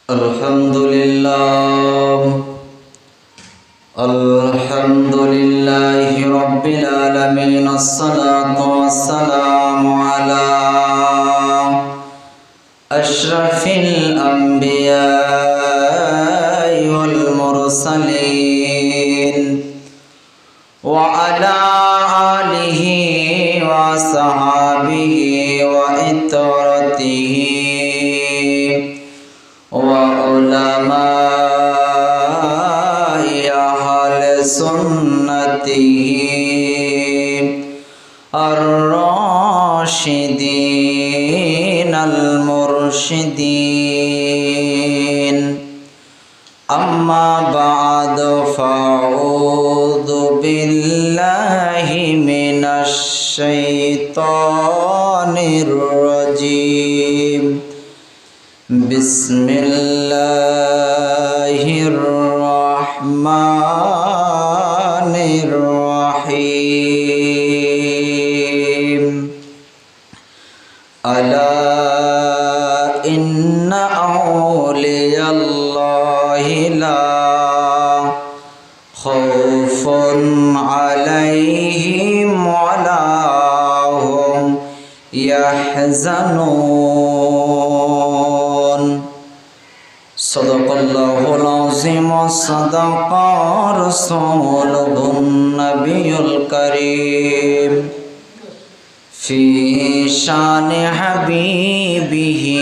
আলহামদুলিল্লাহি রাব্বিল আলামিন আসসালাতু ওয়াসসালামু আলা আশরাফিল আমবিয়া ওয়াল মুরসালিন ওয়া আলা আলিহি ওয়া সাহাবিহি ওয়া ইত্রাতিহি ওয়া উলামাই আহলে সুন্নতিহি আর-রাশিদিন আল-মুরশিদিন আম্মা বা'দু ফাউযু বিল্লাহি মিনাশ শাইতানির রাজীম বিসমিল্লাহির রহমানির রহিম আলা ইন্না আউলিয়াল্লাহি লা খাউফুন আলাইহিম ওয়া লা হুম ইয়াহজানুন। সাদাকাল্লাহুল আযীম ওয়া সাদাকা রাসূলুহুন নাবিয়ুল কারীম ফি শানি হাবিবিহি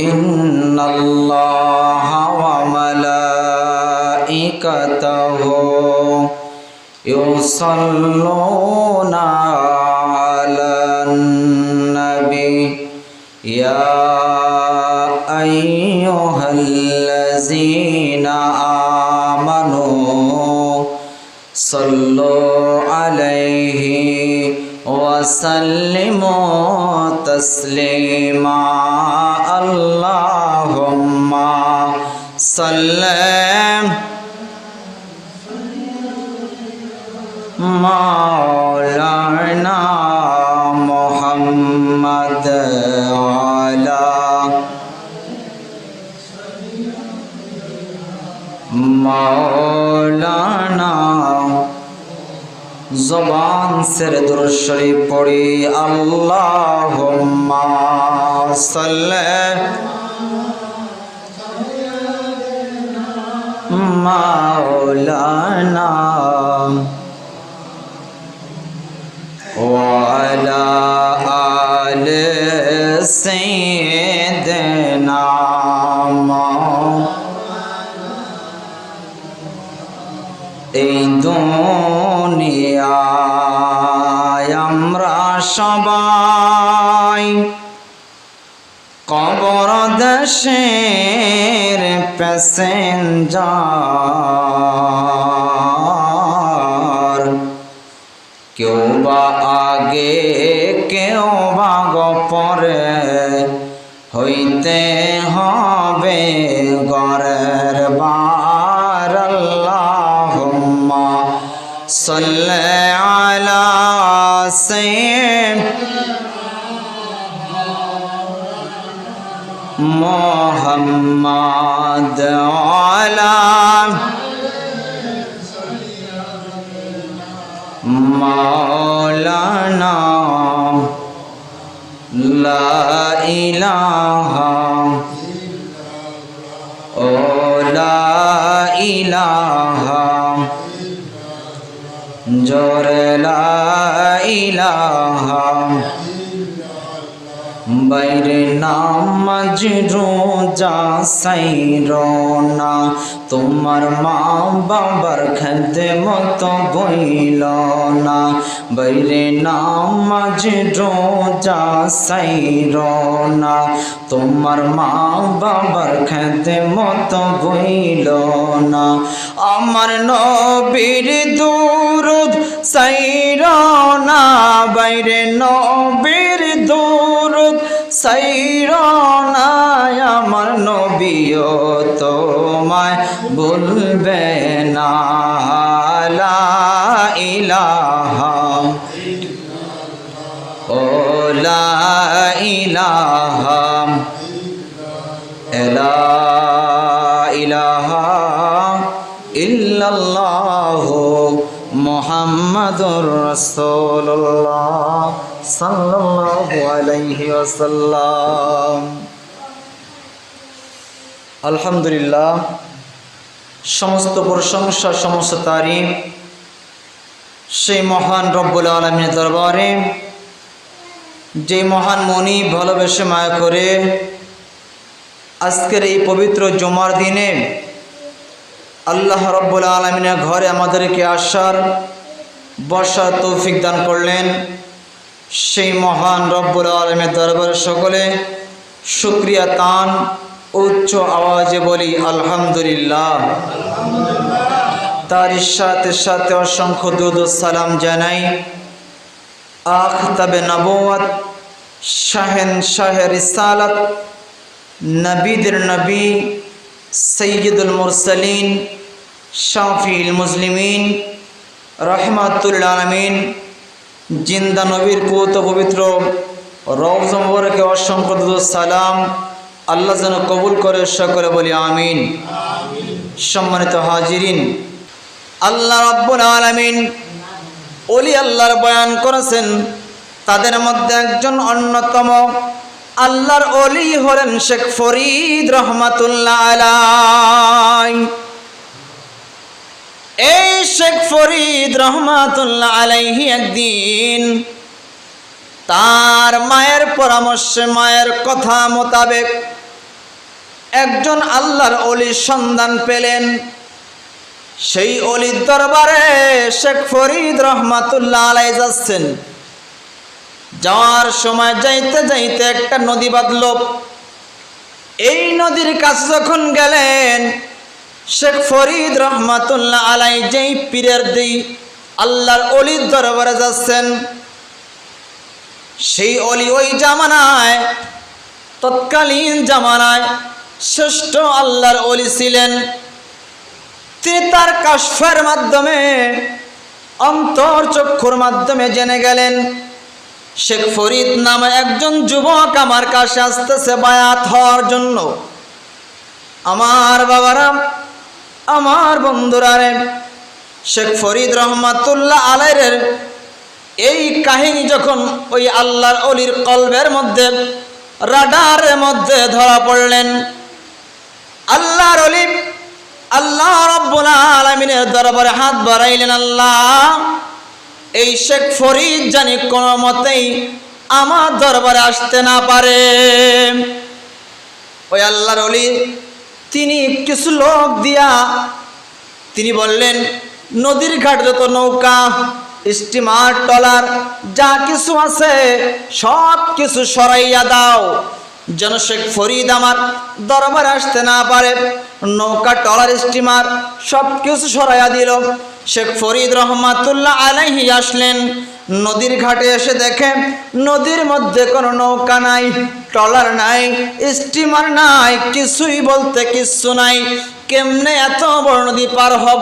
ইন্নাল্লাহা ওয়া মালাইকাতাহু ইউসাল্লুনা আলান নবী ইয়া আইয়ুহাল্লাযীনা আমানু সাল্লু আলাইহি ওয়া সাল্লিমু তাসলিমা। আল্লাহুম্মা সাল্লি মাওলানা মুহাম্মদ আলা মাওলানা। জবান সেরে দুরূদ শরীফ পড়ি আল্লাহুম্মা সাল্লি মাওলানা ওয়া আলা আলি সাইয়্যিদিনা। এই দুনিয়ায় আমরা সবাই কবর দেশের প্যাসেঞ্জার, কেউ বা আগে কেউ বা পরে হইতে হবে ঘরের বার। আল্লাহুম্মা সাল্লি আলা সাইয়্যিদিনা মুহাম্মাদ আলা মাওলানা। লা ইলাহা ও লা ইলাহা জোরে লা ইলাহা। বাইরে নামাজ রোজা সাইরনা, তোমার মা বাবার খেদমত বইল না। বাইরে নামাজ রোজা সাইরনা, তোমার মা বাবার খেদমত বইল না। আমার নবীর দুরূদ সাইরনা, বাইরে নবীর দুরূদ সাইরনা। আমার নবীও তোমায় ভুলবে না। লা ইলাহা ও লা ইলাহা লা ইলাহা ইল্লাল্লাহু মুহাম্মাদুর রাসূলুল্লাহ সাল্লাল্লাহু আলাইহি ওয়াসাল্লাম। আলহামদুলিল্লাহ, সমস্ত প্রশংসা সমস্ত তারিফ সেই মহান রব্বুল আলামিনের দরবারে, যে মহান মনি ভালোবেসে মায়া করে আজকের এই পবিত্র জুমার দিনে আল্লাহ রব্বুল আলামিনের ঘরে আমাদেরকে আসার বসার তৌফিক দান করলেন। সেই মহান রব্বুল আলামিনের দরবারে সকলে শুকরিয়া তান উচ্চ আওয়াজে বলি আলহামদুলিল্লাহ। তার সাথে সাথে অসংখ্য দুরূদ ও সালাম জানাই আখতাবে নবুয়ত, শাহেনশাহে রিসালাত, নবীদের নবী, সৈয়দুল মুরসালিন, শাফিউল মুসলিমিন, রাহমাতুল আলামিন, জিন্দা নবীর পুত পবিত্র রওজা মুবারকে অসংখ্য দুরূদ ও সালাম আল্লাহ যেন কবুল করে, সকলে বলি আমিন। সম্মানিত হাজিরিন, আল্লাহ রাব্বুল আলামিন ওলি আল্লাহর বয়ান করেছেন। তাদের মধ্যে একজন অন্যতম আল্লাহর ওলি হলেন শেখ ফরিদ রহমাতুল্লাহ আলাইহি। এই শেখ ফরিদ রহমাতুল্লাহ আলাইহি একদিন তার মায়ের পরামর্শে, মায়ের কথা মোতাবেক একজন আল্লাহর ওলির সন্ধান পেলেন। সেই ওলির দরবারে শেখ ফরিদ রহমাতুল্লাহ আলাইহি যাচ্ছেন। যাওয়ার সময় যাইতে যাইতে একটা নদী বাঁধল। এই নদীর কাছে যখন গেলেন, শেখ ফরিদ রহমাতুল্লাহ আলাইহি যেই পীরের দিই আল্লাহর ওলির দরবারে যাচ্ছেন, সেই ওলি ওই জামানায়, তৎকালীন জামানায় শ্রেষ্ঠ আল্লাহর ওলি ছিলেন। তিনি তার কাশফের মাধ্যমে, অন্তরচক্ষুর মাধ্যমে জেনে গেলেন শেখ ফরিদ নামে একজন যুবক আমার কাছে আসতেছে বায়াত হওয়ার জন্য। আমার বাবারা, আমার বন্ধুরা রে, শেখ ফরিদ রহমাতুল্লাহ আলাইহির এই কাহিনী যখন ওই আল্লাহর ওলির কলবের মধ্যে, রাডারের মধ্যে ধরা পড়লেন, আল্লাহর ওলি আল্লাহ রাব্বুল আলামিনের দরবারে হাত বাড়াইলেন, আল্লাহ এই শেখ ফরিদ জানি কোনো মতেই আমার দরবারে আসতে না পারে। ওই আল্লাহর ওলি তিনি কিছু লোক দিয়া তিনি বললেন, নদীর ঘাট যত নৌকা, স্টিমার, ট্রলার যা কিছু আছে সব কিছু সরাইয়া দাও, যেন শেখ ফরিদ আমার দরবারে আসতে না পারে। নৌকা, ট্রলার, স্টিমার সব কিছু সরাইয়া দিল। শেখ ফরিদ রহমাতুল্লাহ আলাইহি আসলেন। নদীর ঘাটে এসে দেখে নদীর মধ্যে কোনো নৌকা নাই, ট্রলার নাই, স্টিমার নাই, কিছুই বলতে কিচ্ছু নাই। কেমনে এত বড় নদী পার হব?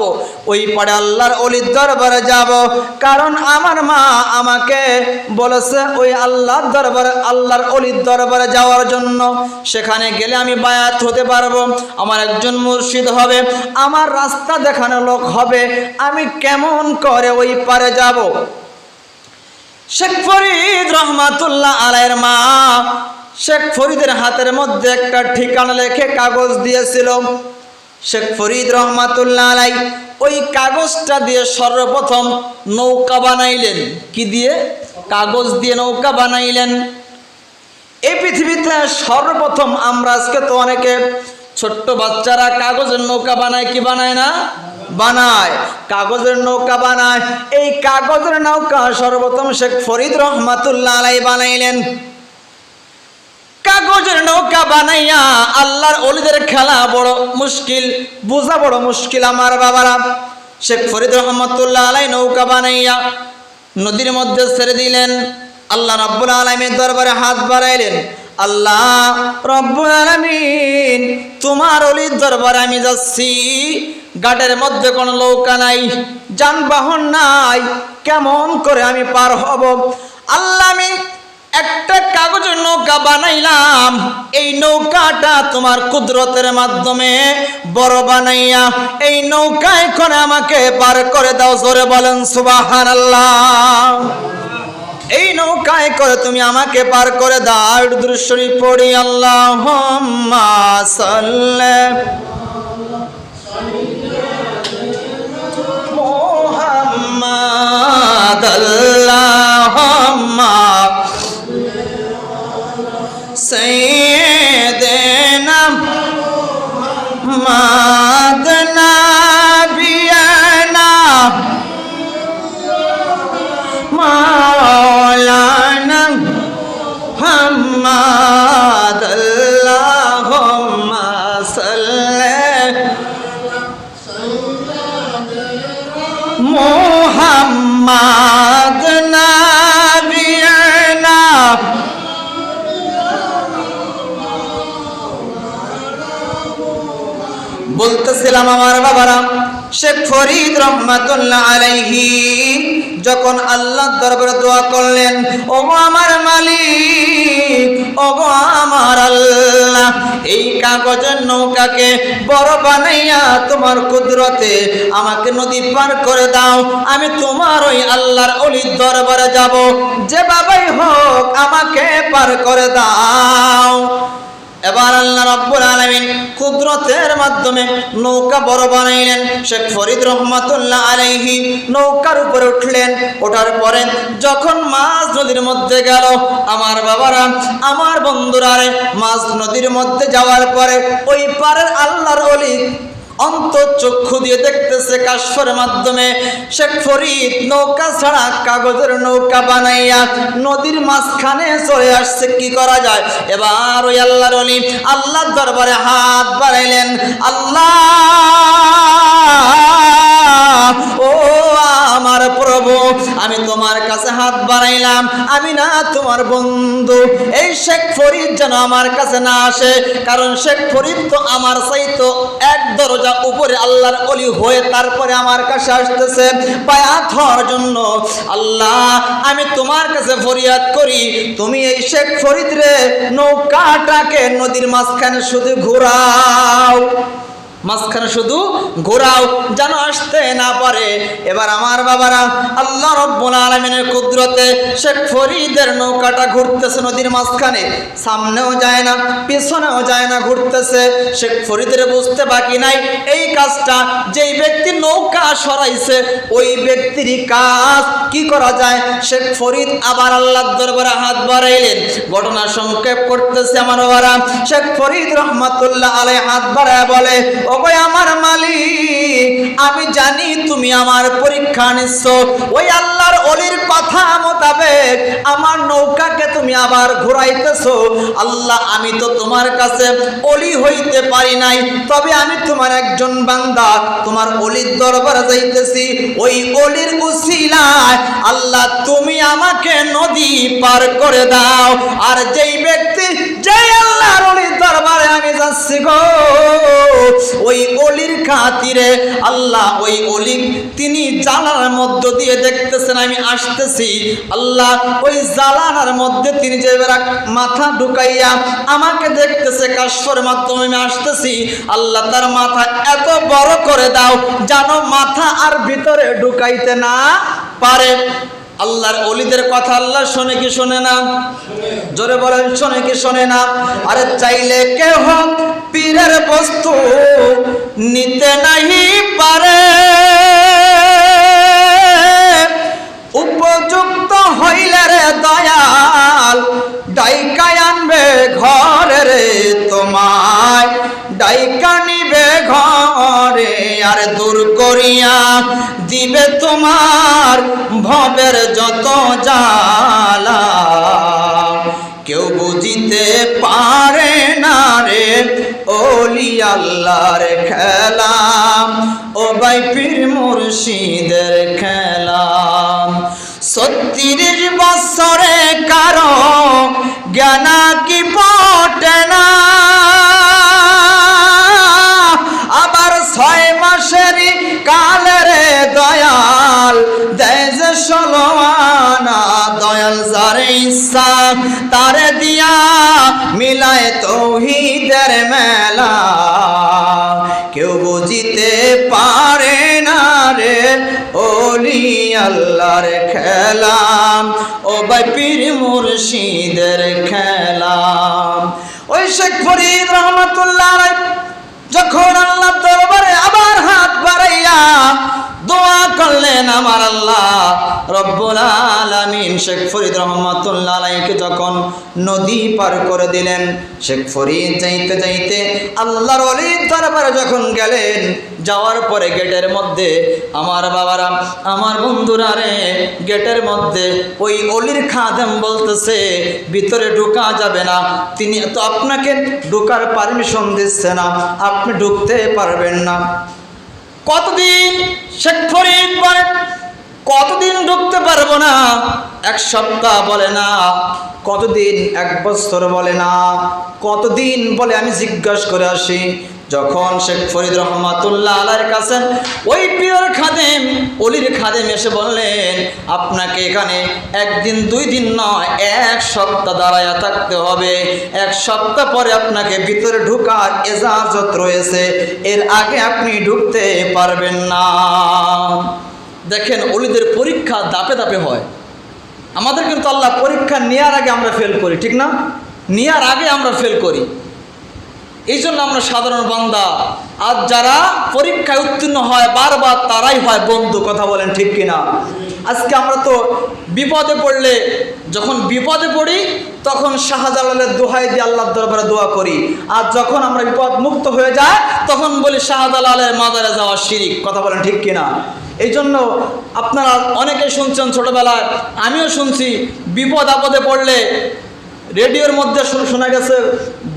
ওই পারে আল্লাহর ওলির দরবারে যাব, কারণ আমার মা আমাকে বলেছে ওই আল্লাহর দরবারে, আল্লাহর ওলির দরবারে যাওয়ার জন্য। সেখানে গেলে আমি বায়াত হতে পারবো, আমার একজন মুর্শিদ হবে, আমার রাস্তা দেখানো লোক হবে, আমি কেমন করে ওই পারে যাব? শেখ ফরিদ রহমাতুল্লাহ আলাইহির মা শেখ ফরিদের হাতের মধ্যে একটা ঠিকানা লিখে কাগজ দিয়েছিল। শেখ ফরিদ রহমাতুল্লাহ আলাইহি ওই কাগজটা দিয়ে সর্বপ্রথম নৌকা বানাইলেন। কি দিয়ে? কাগজ দিয়ে নৌকা বানাইলেন। এই পৃথিবীতে সর্বপ্রথম, আমরা আজকে তো অনেকে ছোট্ট বাচ্চারা কাগজের নৌকা বানায়, কি বানায় না? বানায়, কাগজের নৌকা বানায়। এই কাগজের নৌকা সর্বপ্রথম শেখ ফরিদ রহমাতুল্লাহ আলাইহি বানাইলেন। কাগজের নৌকা বানাইয়া আল্লাহর ওলিদের খেলা বড় মুশকিল, বোঝা বড় মুশকিল আমার বাবারা। শেখ ফরিদ রহমাতুল্লাহ আলাইহি নৌকা বানাইয়া নদীর মধ্যে ছেড়ে দিলেন। আল্লাহ রাব্বুল আলামিনের দরবারে হাত বাড়াইলেন, আল্লাহ রাব্বুল আলামিন তোমার ওলির দরবারে আমি যাচ্ছি, ঘাটের মধ্যে কোনো নৌকা নাই, যানবাহন নাই, কেমন করে আমি পার হব? আল্লাহ আমি একটা কাগজের নৌকা বানাইলাম, এই নৌকাটা তোমার কুদরতের মাধ্যমে বড় বানাইয়া এই নৌকায় করে আমাকে পার করে দাও। জোরে বলেন সুবহানাল্লাহ। এই নৌকায় করে তুমি আমাকে পার করে দাও। দুরূদ শরীফ পড়ি, আল্লাহুম্মা সাল্লি মুহাম্মাদ, আল্লাহুম্মা সাইয়্যিদিনা মুহাম্মাদ নাবিয়ানা মাওলানা মুহাম্মাদ, আল্লাহুম্মা সাল্লি মুহাম্মাদ নাবিয়ানা। বলতেছিলাম আমার বাবারা, শেখ ফরিদ রহমাতুল্লাহ আলাইহি যখন আল্লাহর দরবারে দোয়া করলেন, ওগো আমার মালিক, ওগো আমার আল্লাহ, এই কাগজের নৌকাকে বড় বানাইয়া তোমার কুদরতে আমাকে নদী পার করে দাও। আমি তোমার ওই আল্লাহর ওলির দরবারে যাব, যে বাবাই হোক আমাকে পার করে দাও। এবার আল্লাহ রাব্বুল আলামিন কুদরতের মাধ্যমে নৌকা বড় বানাইলেন। শেখ ফরিদ রহমাতুল্লাহ আলাইহি নৌকার উপরে উঠলেন। ওঠার পরে যখন মাঝ নদীর মধ্যে গেল, আমার বাবারা, আমার বন্ধুরা, মাঝ নদীর মধ্যে যাওয়ার পরে ওই পারের আল্লাহর ওলি অন্তঃচক্ষু দিয়ে দেখতেছে কাশফের মাধ্যমে শেখ ফরিদ নৌকা ছাড়া কাগজের নৌকা বানাইয়া নদীর মাঝখানে চলে আসছে। কি করা যায়? এবার ওই আল্লাহর ওলি আল্লাহর দরবারে হাত বাড়াইলেন, আল্লাহ, ও আমার প্রভু, আমি তোমার কাছে হাত বাড়াইলাম, আমি না তোমার বন্ধু, এই শেখ ফরিদ যেন আমার কাছে না আসে, কারণ শেখ ফরিদ তো আমার চাইতো এক দরজা উপরে আল্লাহর ওলি হয়ে তারপরে আমার কাছে আসতেছে বায়াত হওয়ার জন্য। আল্লাহ, আমি তোমার কাছে ফরিয়াদ করি, তুমি এই শেখ ফরিদ রে নৌকাটাকে নদীর মাঝখানে শুধু ঘোরাও, মাঝখানে শুধু ঘোরাও, যেন আসতে না পারে। এবার আমার বাবারা, আল্লাহ রাব্বুল আলামিনের কুদরতে শেখ ফরিদের নৌকাটা ঘুরতেছে নদীর মাঝখানে, সামনেও যায় না পিছনেও যায় না, ঘুরতেছে। শেখ ফরিদের বুঝতে বাকি নাই এই কাজটা যেই ব্যক্তি নৌকা সরাইছে ওই ব্যক্তিরই কাজ। কি করা যায়? শেখ ফরিদ আবার আল্লাহর দরবারে হাত বাড়াইলেন। ঘটনা সংক্ষেপ করতেছে আমার বাবারা, শেখ ফরিদ রহমাতুল্লাহ আলাইহি হাত বাড়ায় বলে, ওগো আমার মালিক, আমি জানি তুমি আমার পরীক্ষা নিচ্ছ। ওই আল্লাহর ওলির কথা মোতাবেক আমার নৌকাকে তুমি আবার ঘুরাইতেছো। আল্লাহ, আমি তো তোমার কাছে ওলি হইতে পারি নাই, তবে আমি তোমার একজন বান্দা, তোমার ওলির দরবারে যাইতেছি। ওই ওলির উসিলায় আল্লাহ তুমি আমাকে নদী পার করে দাও। আর যেই ব্যক্তি, যেই আল্লাহর ওলির দরবারে আমি যাচ্ছি গো, ওই ওলির খাতিরে আল্লাহ, ওই ওলি তিনি জানালার মধ্য দিয়ে দেখতেছেন আমি আসতেছি। আল্লাহ, ওই জানালার মধ্যে তিনি যে মাথা ঢুকাইয়া আমাকে দেখতেছে, কাশফের মাধ্যমে আমি আসতেছি। আল্লাহ, তার মাথা এত বড় করে দাও যেন মাথা আর ভিতরে ঢুকাইতে না পারে। আল্লাহর ওলিদের কথা আল্লাহ শোনে কি শোনে না? জোরে বলেন, শোনে কি শোনে না? আরে চাইলে কেহ পীরের বস্তু নিতে নাহি পারে, উপযুক্ত হইলে রে দয়াল ডাইকা আনবে ঘরে রে, তোমায় ডাইকা নিবে ঘরে, আর দূর করিয়া দিবে তোমার ভবের যত জ্বালা। কেউ বুঝিতে পারে না রে ওলি আল্লাহর খেলা, ও ভাই পীর মুর্শিদের খেলা। 36 বছরে কারো জ্ঞানা কি পটে না, আবার 6 মাসেরই কালেরে দয়াল দেয় যে 16 আনা, দয়াল যারে ইচ্ছা তারে দিয়া মিলায় তৌহিদের মেলা, কেউ বুঝিতে পারে না রে ওলি আল্লাহর খেলা, ও ভাই পীর মুর্শিদের খেলা। ওই শেখ ফরিদ রহমাতুল্লাহ আলাইহি যখন আল্লাহ দরবারে আবার হাত বাড়াইয়া দোয়া করলেন, আমার আল্লাহ রব্বুল আলামিন শেখ ফরিদ রহমাতুল্লাহ আলাইহিকে যখন নদী পার করে দিলেন, শেখ ফরিদ যাইতে যাইতে আল্লাহর ওলির দরবারে যখন গেলেন, যাওয়ার পরে গেটের মধ্যে আমার বাবারা, আমার বন্ধুরা রে, গেটের মধ্যে ওই অলির খাদেম বলতেছে ভিতরে ঢোকা যাবে না, তিনি তো আপনাকে ঢোকার পারমিশন দিচ্ছে না, আপনি ঢুকতে পারবেন না। কতদিন শেখ ফরিদ বলে কতদিন ঢুকতে পারবো না, এক সপ্তাহ বলে না, কতদিন এক বছর বলে না, কতদিন বলে আমি জিজ্ঞাসা করে আসি। যখন শেখ ফরিদ রহমাতুল্লাহ আলাইহির কাছে ওই পীর খাদেম অলির খাদেম এসে বললেন, আপনাকে এখানে একদিন দুই দিন নয়, এক সপ্তাহ দাঁড়ায়া থাকতে হবে, এক সপ্তাহ পরে আপনাকে ভিতরে ঢোকার ইজাজত রয়েছে, এর আগে আপনি ঢুকতে পারবেন না। দেখেন অলিদের পরীক্ষা ধাপে ধাপে হয়। আমাদের কিন্তু আল্লাহ পরীক্ষা নেওয়ার আগে আমরা ফেল করি, ঠিক না? নেওয়ার আগে আমরা ফেল করি, এই জন্য আমরা সাধারণ বান্দা। আর যারা পরীক্ষায় উত্তীর্ণ হয় বারবার, তারাই হয় বন্ধু। কথা বলেন ঠিক কিনা? আজকে আমরা তো বিপদে পড়লে, যখন বিপদে পড়ি তখন শাহজালালের দোহাই দিয়ে আল্লাহর দরবারে দোয়া করি, আর যখন আমরা বিপদ মুক্ত হয়ে যায় তখন বলি শাহজালালের মাজারে যাওয়া শিরিক। কথা বলেন ঠিক কিনা? এই জন্য আপনারা অনেকে শুনছেন, ছোটবেলায় আমিও শুনছি, বিপদ আপদে পড়লে রেডিওর মধ্যে শোনা গেছে,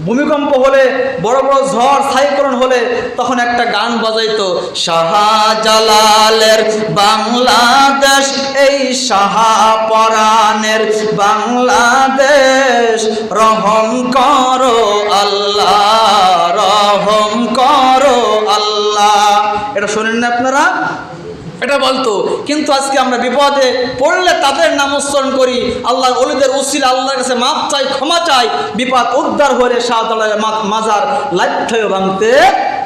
ভূমিকম্প হলে, বড় বড় ঝড় সাইক্লোন হলে তখন একটা গান বাজাইতো, শাহজালালের বাংলাদেশ, এই শাহপরানের বাংলাদেশ, রহম করো আল্লাহ, রহম করো আল্লাহ। এটা শোনেন না আপনারা? এটা বলতো। কিন্তু আজকে আমরা বিপদে পড়লে তাদের নাম উচ্চারণ করি, আল্লাহর ওলিদের উসিলা আল্লাহর কাছে মাপ চাই, ক্ষমা চাই, বিপদ উদ্ধার হলে শাহজালালের মাজার লাইঠেও ভাঙতে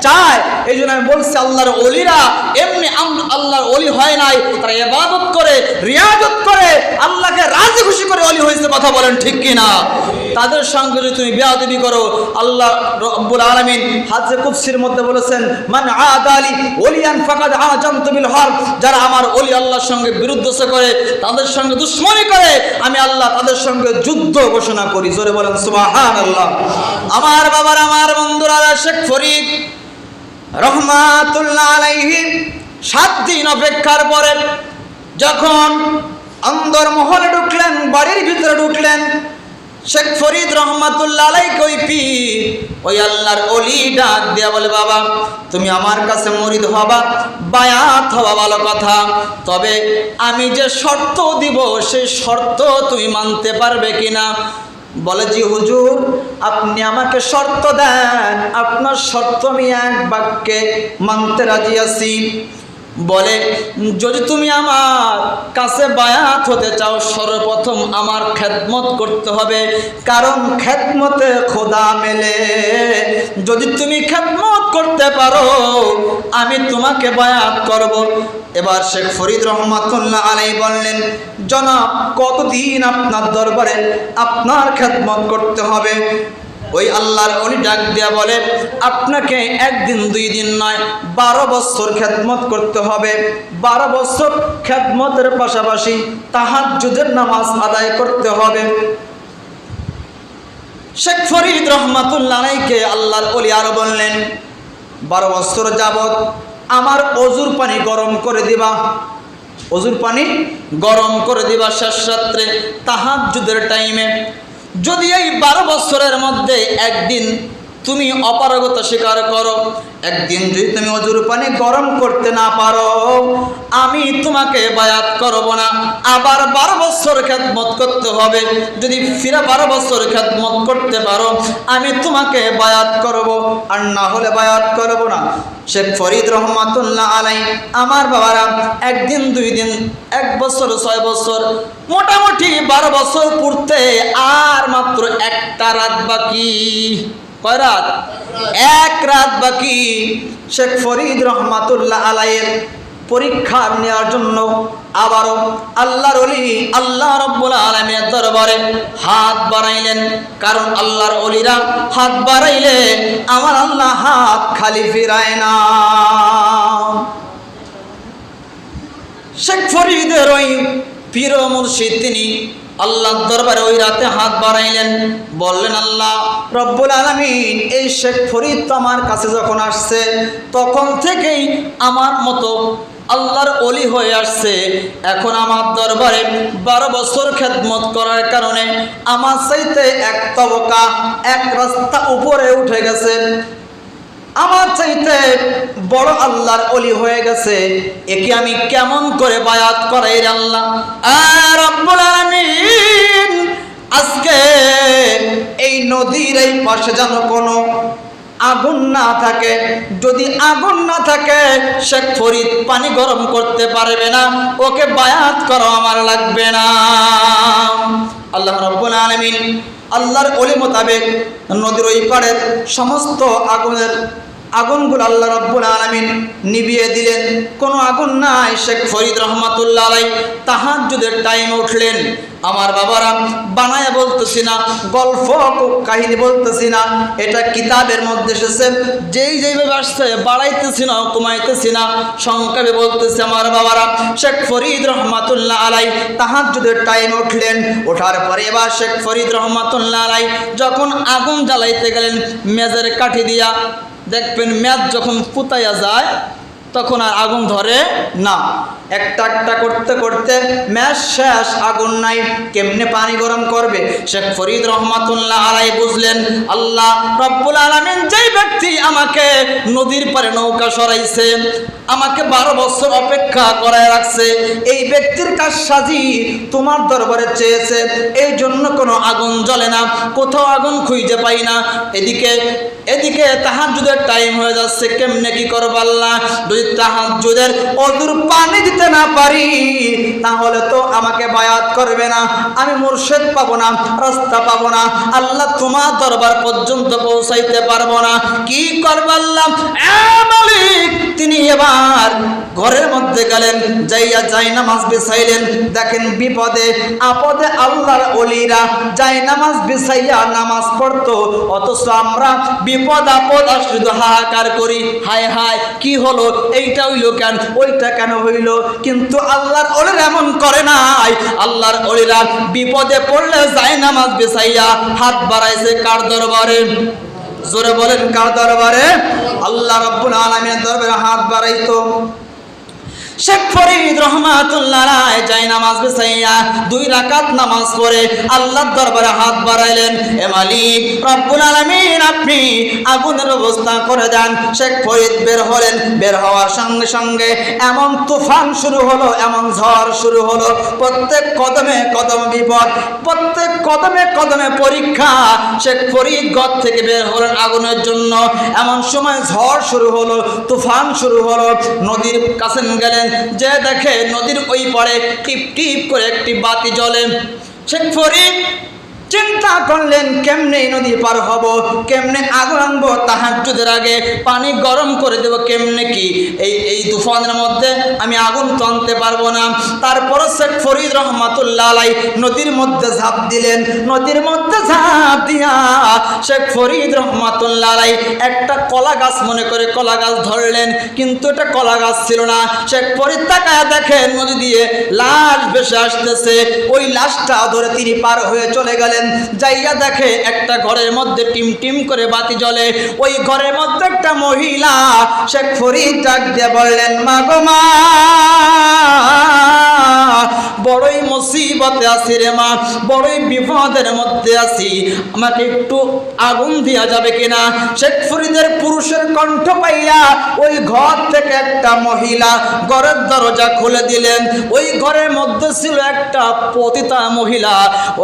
চায়। এই জন্য আমি বলছি, আল্লাহর ওলিরা এমনি আল্লাহর ওলি হয় নাই, তারা ইবাদত করে, রিয়াজত করে, আল্লাহকে রাজি খুশি করে ওলি হয়েছে। কথা বলেন ঠিক কিনা? তাদের সঙ্গে যদি তুমি বেয়াদবি করো, আল্লাহ রব্বুল আলামিন হাদিসে কুদসির মধ্যে বলেছেন, মান আদালি ওলিয়ান ফাকাদ আযামতু বিল হারব, যারা আমার ওলি আল্লাহর সঙ্গে বিরুদ্ধতা করে, তাদের সঙ্গে দুশমনি করে, আমি আল্লাহ তাদের সঙ্গে যুদ্ধ ঘোষণা করি। জোরে বলেন সুবহানাল্লাহ। আমার বাবার, আমার বন্ধুরা, শেখ ফরিদ রহমাতুল্লাহ আলাইহি 7 দিন অপেক্ষার পরে যখন অন্দর মহলে ঢুকলেন, বাড়ির ভিতরে ঢুকলেন, শেখ ফরিদ রহমাতুল্লাহ আলাইহি ওই পীর, ওই আল্লাহর ওলি ডাক দিয়া বলে, বাবা তুমি আমার কাছে মুরিদ হবা, বায়াত হবা, ভালো কথা, তবে আমি যে শর্ত দিব সেই শর্ত তুমি মানতে পারবে কিনা? বলে, জি হুজুর, আপনি আমাকে শর্ত দেন, আপনার শর্ত আমি এক বাক্যে মানতে রাজি আছি। বলে, যদি তুমি আমার কাছে বায়াত হতে চাও, সর্বপ্রথম আমার খেদমত করতে হবে, কারণ খেদমতে খোদা মেলে। যদি তুমি খেদমত করতে পারো, আমি তোমাকে বায়াত করব। এবার শেখ ফরিদ রহমাতুল্লাহ আলাইহি বললেন, জনাব কতদিন আপনার দরবারে আপনার খেদমত করতে হবে? ওই আল্লাহর ওলি ডাক দিয়া বলে, আপনাকে একদিন দুই দিন নয়, 12 বছর খেদমত করতে হবে। 12 বছর খেদমতের পাশাপাশি তাহাজ্জুদের নামাজ আদায় করতে হবে। শেখ ফরিদ রহমাতুল্লাহ আলাইহিকে আল্লাহর ওলি আরো বললেন, 12 বছর যাবত আমার অজুর পানি গরম করে দিবা, অজুর পানি গরম করে দিবা শেষ রাত্রে তাহাজ্জুদের টাইমে। যদি এই 12 বছরের মধ্যে একদিন তুমি অপারগতা স্বীকার করো, একদিন যদি তুমি অজুর পানি গরম করতে না পারো, আমি তোমাকে বায়াত করব না। আবার 12 বছর খেদমত করতে হবে। যদি ফিরে 12 বছর খেদমত করতে পারো, আমি তোমাকে বায়াত করব, আর না হলে বায়াত করব না। শেখ ফরিদ রহমাতুল্লাহ আলাই, আমার বাবারা, একদিন 2 দিন, 1 বছর, 6 বছর, মোটামুটি 12 বছর পূর্তে আর মাত্র একটা রাত বাকি। কয় রাত? 1 রাত বাকি। শেখ ফরিদ রহমাতুল্লাহ আলাইয়ের পরীক্ষা নেওয়ার জন্য আবারও আল্লাহর ওলি আল্লাহ রাব্বুল আলামিনের দরবারে হাত বাড়াইলেন। কারণ আল্লাহর ওলিরা হাত বাড়াইলে আমার আল্লাহ হাত খালি ফিরায় না। শেখ ফরিদের ওই পীর ও মুর্শিদ তিনি আল্লাহর দরবারে ওই রাতে হাত বাড়াইলেন, বললেন, আল্লাহ রব্বুল আলামিন, এই শেখ ফরিদ তো আমার কাছে যখন আসছে তখন থেকেই আমার মতো আল্লাহর ওলি হয়ে আসছে। এখন আমার দরবারে 12 বছর খেদমত করার কারণে আমার চাইতে 1 তবকা, 1 রাস্তা উপরে উঠে গেছে, আমার চাইতে বড় আল্লাহর ওলি হয়ে গেছে। একে আমি কেমন করে বায়াত করাই রে আল্লাহ? রব্বুল আলামিন, আজকে এই নদীর এই পাশে যেন কোনো আগুন না থাকে। যদি আগুন না থাকে, শেখ ফরিদ পানি গরম করতে পারবে না, ওকে বায়াত করা আমার লাগবে না। আল্লাহ রাব্বুল আলামিন আল্লাহর ওলি মোতাবেক নদীর ওই পাড়ের সমস্ত আগুনগুলো আল্লাহ রাব্বুল আলামিন নিভিয়ে দিলেন। কোনো আগুন নাই। শেখ ফরিদ রহমাতুল্লাহ আলাইহি তাহাজ্জুদের টাইমে উঠলেন। আমার বাবারা, বানায় বলতেছি না, গল্প কাহিনী বলতেছি না, এটা কিতাবের মধ্যে এসেছে। যেইভাবে আসছে বাড়াইতেছি না, কমাইতেছি না, সংক্ষেপে বলতেছি। আমার বাবারা, শেখ ফরিদ রহমাতুল্লাহ আলাইহি তাহাজ্জুদের টাইমে উঠলেন। ওঠার পরে এবার শেখ ফরিদ রহমাতুল্লাহ আলাইহি যখন আগুন জ্বালাইতে গেলেন মেজের কাঠি দিয়া, দেখবেন মেজ যখন পুতাইয়া যায় তখন আর আগুন ধরে না। একটা একটা করতে করতে মেজ শেষ, আগুন নাই, কেমনে পানি গরম করবে? শেখ ফরিদ রহমাতুল্লাহ আলাইহি বুঝলেন, আল্লাহ রব্বুল আলামিন যেই ব্যক্তি আমাকে নদীর পারে নৌকা সরাইছে, আমাকে 12 বছর অপেক্ষা করায় রাখছে, এই ব্যক্তির কাজ সাজি তোমার দরবারে চেয়েছে, এই জন্য কোনো আগুন জ্বলে না, কোথাও আগুন খুঁজে পাই না। এদিকে তাহাজ্জুদের টাইম হয়ে যাচ্ছে, কেমনে কি করব আল্লাহ? যদি তাহাজ্জুদের ওযুর পানি দিতে না পারি, তাহলে তো আমাকে বায়াত করবে না, আমি মুর্শিদ পাবো না, রাস্তা পাবো না, আল্লাহ তোমার দরবার পর্যন্ত পৌঁছাইতে পারবো না। কি করব আল্লাহ? মালিক, তিনি এবার ঘরের মধ্যে গেলেন, জায়নামাজ বিছাইলেন। দেখেন, বিপদে আপদে আল্লাহর ওলিরা জায়নামাজ বিছাইয়া নামাজ পড়তো, অথচ আমরা বিপদ আপদ আসলে হাহাকার করি, হায় হায় কি হলো, এইটা হইল কেন, ওইটা কেন হইল। কিন্তু আল্লাহর ওলিরা এমন করে নাই। আল্লাহর ওলিরা বিপদে পড়লে জায়নামাজ বিছাইয়া হাত বাড়াইছে কার দরবারে? জোরে বলেন, কার দরবারে? আল্লাহ রাব্বুল আলামিনের দরবারে হাত বাড়াইতো। শেখ ফরিদ রহমাতুল্লাহ আলাইহি জায়নামাজ বিছাইয়া 2 রাকাত নামাজ পড়ে আল্লাহর দরবারে হাত বাড়াইলেন, এ মালিক রব্বুল আলামিন, আপনি আগুনের ব্যবস্থা করে দেন। শেখ ফরিদ বের হলেন। বের হওয়ার সঙ্গে সঙ্গে এমন তুফান শুরু হলো, এমন ঝড় শুরু হলো, প্রত্যেক কদমে কদমে বিপদ, প্রত্যেক কদমে কদমে পরীক্ষা। শেখ ফরিদ ঘর থেকে বের হলেন আগুনের জন্য। এমন সময় ঝড় শুরু হলো, তুফান শুরু হলো। নদীর কাছে গেলেন, যে দেখে নদীর ওই পারে টিপ টিপ করে একটি বাতি জ্বলে। শেখ ফরিদ চিন্তা করলেন, কেমনে নদী পার হব, কেমনে আগুন আনবো, তাহাজ্জুদের আগে পানি গরম করে দেব, কেমনে কি এই তুফানের মধ্যে আমি আগুন তো আনতে পারবো না। তারপর শেখ ফরিদ রহমাতুল্লাহ আলাইহি নদীর মধ্যে ঝাঁপ দিলেন। নদীর মধ্যে ঝাঁপ দিয়া শেখ ফরিদ রহমাতুল্লাহ আলাইহি একটা কলা গাছ মনে করে কলা গাছ ধরলেন, কিন্তু এটা কলা গাছ ছিল না। শেখ ফরিদ তাকায় দেখেন নদী দিয়ে লাশ ভেসে আসতেছে। ওই লাশটা ধরে তিনি পার হয়ে চলে গেলেন। যাইয়া দেখে একটা ঘরের মধ্যে টিম টিম করে বাতি জ্বলে। ওই ঘরের মধ্যে একটা মহিলা। শেখ ফরিদ ডাক দিয়ে বললেন, মা গো মা, বড়ই মুসিবতে আছি রে মা, বড়ই বিপদের মধ্যে আছি, আমাকে একটু আগুন দেওয়া যাবে কিনা? শেখ ফরিদের পুরুষের কণ্ঠ পাইয়া ওই ঘর থেকে একটা মহিলা ঘরের দরজা খুলে দিলেন। ওই ঘরের মধ্যে ছিল একটা পতিতা মহিলা,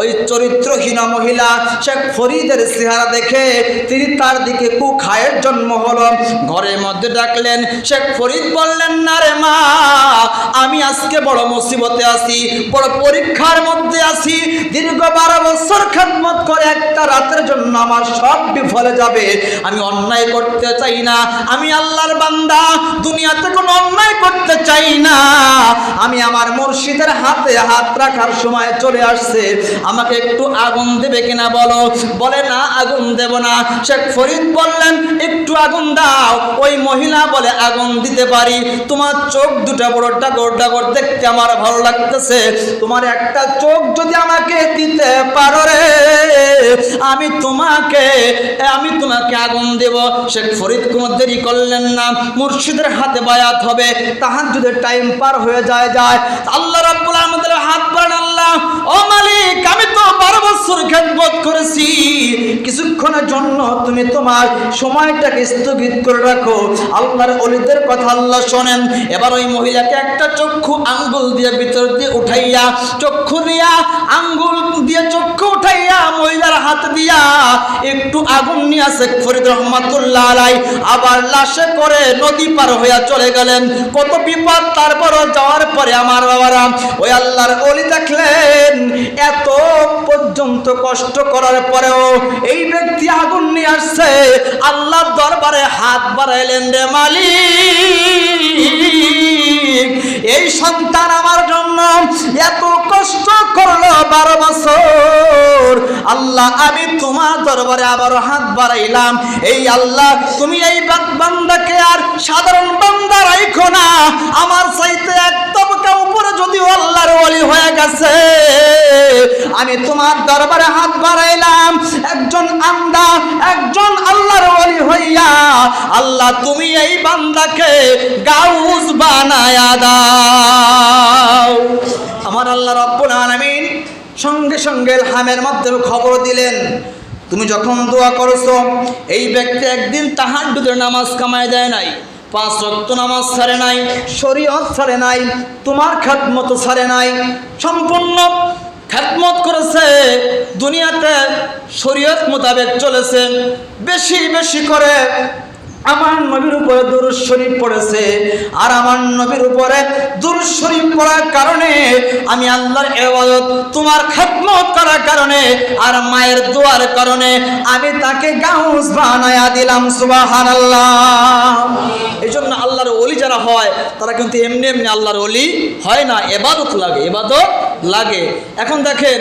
ওই চরিত্রহীনা মহিলা। শেখ ফরিদের চেহারা দেখে তিনি তার দিকে কুখায়ের জন্ম হলো। ঘরের মধ্যে ডাকলেন। শেখ ফরিদ বললেন, না রে মা, আমি আজকে বড় মুসিবতে আছি, বড় পরীক্ষার মধ্যে আছি। দীর্ঘ 12 বছর খেদমত করে একটা রাতের জন্য আমার সব বিফলে যাবে। আমি অন্যায় করতে চাই না, আমি আল্লাহর বান্দা, দুনিয়াতে কোনো অন্যায় করতে চাই না। আমি আমার মুর্শিদের হাতে হাত রাখার সময় চলে আসছে, আমাকে একটু আগুন দেবে কিনা বলো। বলে, না, আগুন দেব না। শেখ ফরিদ বললেন, একটু আগুন দাও। ওই মহিলা বলে, আগুন দিতে পারি, তোমার চোখ দুটা বড় ডাগর ডাগর দেখতে আমার ভালো লাগতেছে, তোমার একটা চোখ যদি আমাকে দিতে পারো রে, আমি তোমাকে আগুন দেব। শেখ ফরিদ কোনো দেরি করলেন না, মুর্শিদের হাতে বায়াত হবে, তাহাজ্জুদের টাইম পার হয়ে যায়। আল্লাহ রাব্বুল আলামিনের হাত বাড়ান, আল্লাহ ও মালিক, আমি তো 12 বছর খেদমত করেছি, কিছুক্ষণের জন্য তুমি তোমার সময়টাকে স্থগিত করে রাখো। আল্লাহর ওলিদের কথা আল্লাহ শোনেন। এবার ওই মহিলাকে একটা চক্ষু আঙ্গুল দিয়ে ভিতর দিয়ে উঠাইয়া, চক্ষু দিয়া আঙ্গুল দিয়ে চক্ষু উঠাইয়া মহিলার হাত দিয়া একটু আগুন নিয়ে শেখ ফরিদ রহমাতুল্লাহ আলাই আবার লাশে করে নদী পার হইয়া চলে গেলেন। কত বিপদ, তারপর যাওয়ার পরে আমার বাবারা ওই আল্লাহর ওলি দেখলেন এত পর্যন্ত কষ্ট করার পরেও এই ব্যক্তি আগুন নিয়ে আসছে। আল্লাহর দরবারে হাত বাড়াইলেন, রে মালিক, এই সন্তান আমার জন্য এত কষ্ট করলো 12 বছর, আল্লাহ আমি তোমার দরবারে আবারও হাত বাড়াইলাম। এই আল্লাহ, তুমি এই বান্দাকে আর সাধারণ বান্দা রাখো না, আমার চাইতে এক তবকা উপরে যদিও আল্লাহর ওলি হয়ে গেছে, আমি তোমার দরবারে হাত বাড়াইলাম একজন আন্দা, একজন আল্লাহর ওলি হইয়া, আল্লাহ তুমি এই বান্দাকে গাউস বানায়া দাও। আমার আল্লাহ রাব্বুল আলামিন সঙ্গে সঙ্গে ইলহামের মাধ্যমে খবর দিলেন, তুমি যখন দোয়া করছো, এই ব্যক্তি একদিন তাহাজ্জুদের নামাজ কামায় দেয় নাই, 5 ওয়াক্ত নামাজ ছাড়ে নাই, শরীয়ত ছাড়ে নাই, তোমার খেদমত ছাড়ে নাই, সম্পূর্ণ খেদমত করেছে, দুনিয়াতে শরীয়ত মোতাবেক চলেছে, বেশি বেশি করে আমার নবীর উপরে দুরূদ শরীফ পড়েছে। আর আমার নবীর উপরে দুরূদ শরীফ পড়ার কারণে আমি আল্লাহর ইবাদত, তোমার খেদমত করার কারণে আর মায়ের দোয়ার কারণে আমি তাকে গাউস বানায়া দিলাম। সুবহানাল্লাহ। এই জন্য আল্লাহর ওলি যারা হয় তারা কিন্তু এমনি এমনি আল্লাহর ওলি হয় না, ইবাদত লাগে, ইবাদত লাগে। এখন দেখেন,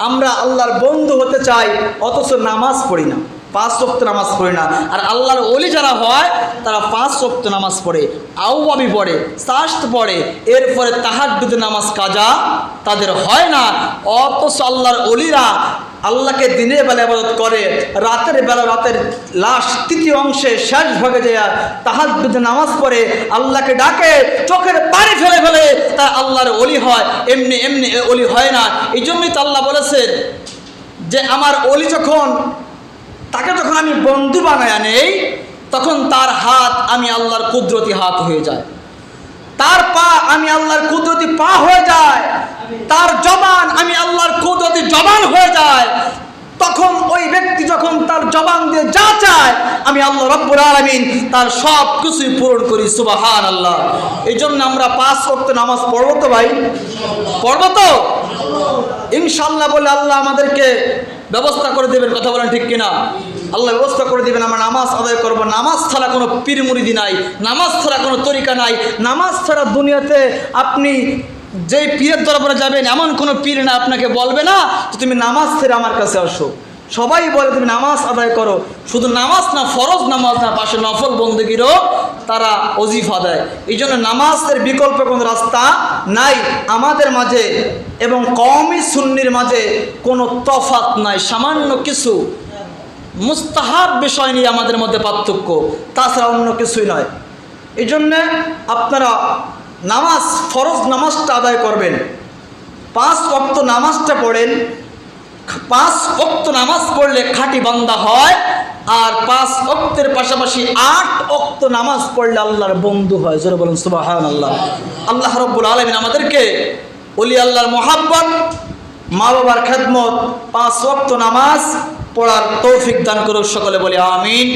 আমরা আল্লাহর বন্ধু হতে চাই অথচ নামাজ পড়ি না, 5 ওয়াক্ত নামাজ পড়ে না। আর আল্লাহর ওলি যারা হয় তারা 5 ওয়াক্ত নামাজ পড়ে, আউয়াবি পড়ে, সাস্ত পড়ে, এরপরে তাহাজ্জুদ নামাজ কাজা তাদের হয় না। অথচ আল্লাহর ওলিরা আল্লাহকে দিনের বেলা ইবাদত করে, রাতের বেলা রাতের লাস্ট 3য় অংশে শেষ ভাগে যায় তাহাজ্জুদ নামাজ পড়ে, আল্লাহকে ডাকে, চোখের পানি ফেলে ফেলে তারা আল্লাহর ওলি হয়, এমনি এমনি ওলি হয় না। এই জন্যই তো আল্লাহ বলেছেন যে আমার ওলি তাকে যখন আমি বন্ধু বানায় নেই, তখন তার হাত আমি আল্লাহর কুদরতি হাত হয়ে যায়, তার পা আমি আল্লাহর কুদরতি পা হয়ে যায়, তার জবান আমি আল্লাহর কুদরতি জবান হয়ে যায়। তখন ওই ব্যক্তি যখন তার জবান দিয়ে যা চায় আমি আল্লাহ রাব্বুল আলামিন তার সব কিছুই পূরণ করি। সুবহানাল্লাহ। এই জন্য আমরা 5 ওয়াক্ত নামাজ পড়বো তো ভাই, পড়বো তো ইনশাআল্লাহ বলে আল্লাহ আমাদেরকে ব্যবস্থা করে দেবেন। কথা বলেন ঠিক কিনা? আল্লাহ ব্যবস্থা করে দেবেন, আমরা নামাজ আদায় করবো। নামাজ ছাড়া কোনো পীর মুরিদি নাই, নামাজ ছাড়া কোনো তরিকা নাই, নামাজ ছাড়া দুনিয়াতে আপনি যেই পীরের দরবারে যাবেন এমন কোনো পীর না আপনাকে বলবে না যে তুমি নামাজ ছেড়ে আমার কাছে আসো। সবাই বলে তুমি নামাজ আদায় করো, শুধু নামাজ না, ফরজ নামাজ না, পাশে নফল বন্দেগীরও তারা ওজিফা দেয়। এই জন্য নামাজের বিকল্প কোনো রাস্তা নাই আমাদের মাঝে, এবং কওমি সুন্নির মাঝে কোনো তফাৎ নাই, সামান্য কিছু মুস্তাহাব বিষয় নিয়ে আমাদের মধ্যে পার্থক্য, তাছাড়া অন্য কিছুই নয়। এই জন্যে আপনারা নামাজ, ফরজ নামাজটা আদায় করবেন, 5 ওয়াক্ত নামাজটা পড়েন, 5 ওয়াক্ত নামাজ পড়লে খাঁটি বান্দা হয়, আর 5 ওয়াক্তের পাশাপাশি 8 ওয়াক্ত নামাজ পড়লে আল্লাহর বন্ধু হয়। জোরে বলুন সুবহানাল্লাহ। আল্লাহ রাব্বুল আলামিন আমাদেরকে ওলি আল্লাহর মোহাব্বত, মা বাবার খেদমত, 5 ওয়াক্ত নামাজ পড়ার তৌফিক দান করুক। সকলে বলি আমিন।